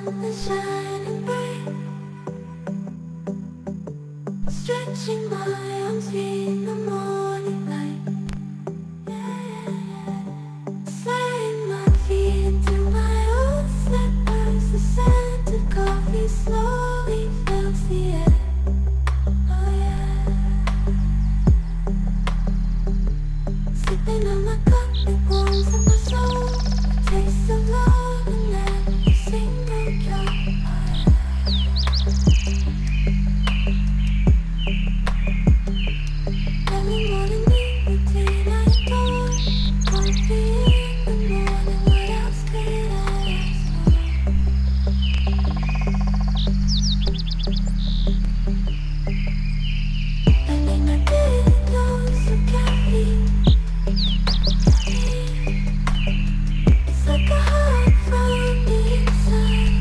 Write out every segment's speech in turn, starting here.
sun is shining bright, stretching my arms in the morning light. Sliding my feet into my old slippers. The scent of coffee slowly fills the air. Oh yeah. Sipping on my cup, it warms up my soul. Taste of love in every single drop. Every morning routine I adore. Coffee in the morning, what else could I ask for? I need my daily dose of caffeine. It's like a hug from the inside.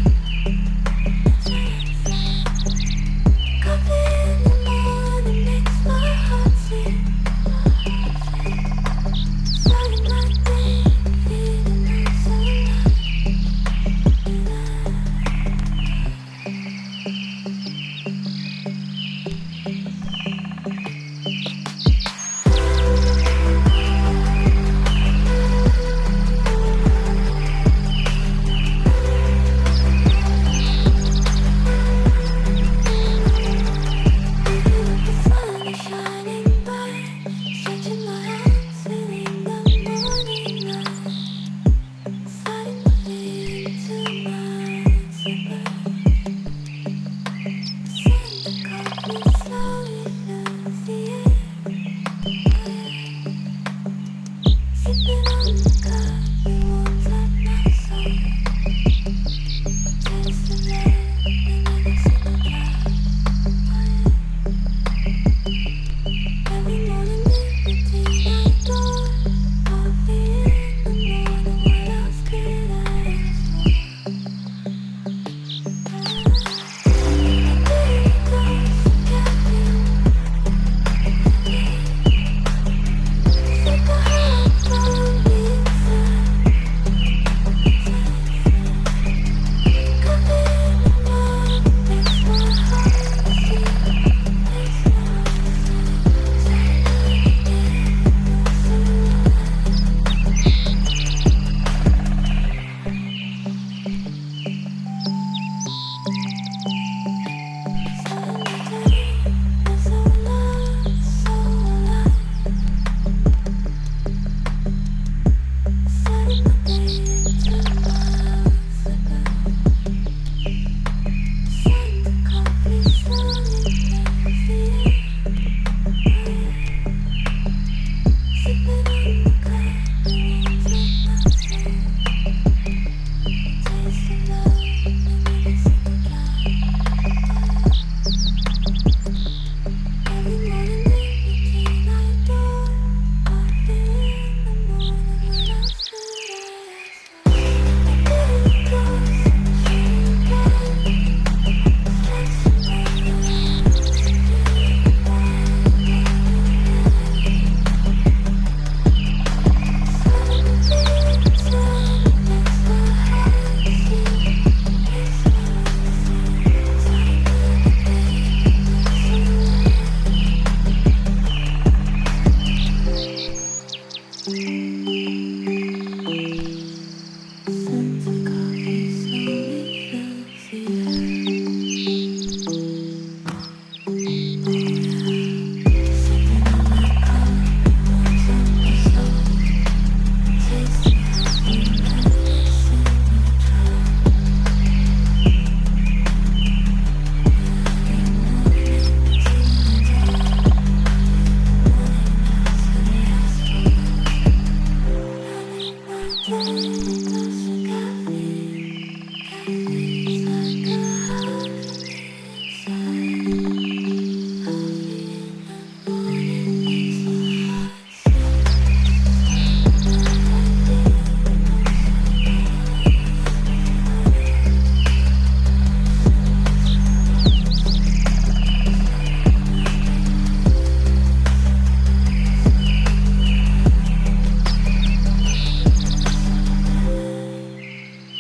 Coffee in the morning makes my heart sing. Starting my day, feeling nice and the sun is shining bright, stretching my arms, feeling the morning light. Sliding my feet into my slippers. The scent of coffee slowly fills the air. Sipping on the cup, it warms up my soul. Taste of love in every single drop. Every morning routine I adore. Coffee in the morning, what else could I ask for? My daily dose of caffeine. It's like a hug from the inside. Coffee in the morning makes my heart sing. Makes my heart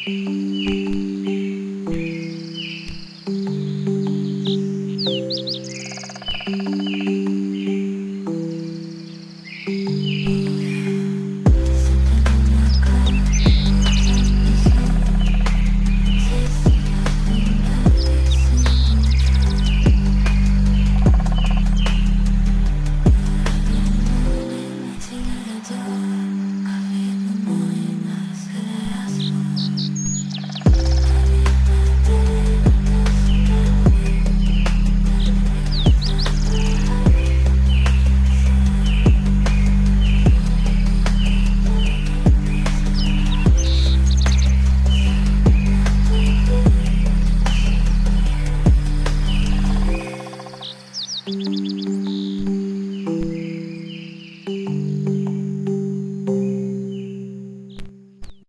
Thank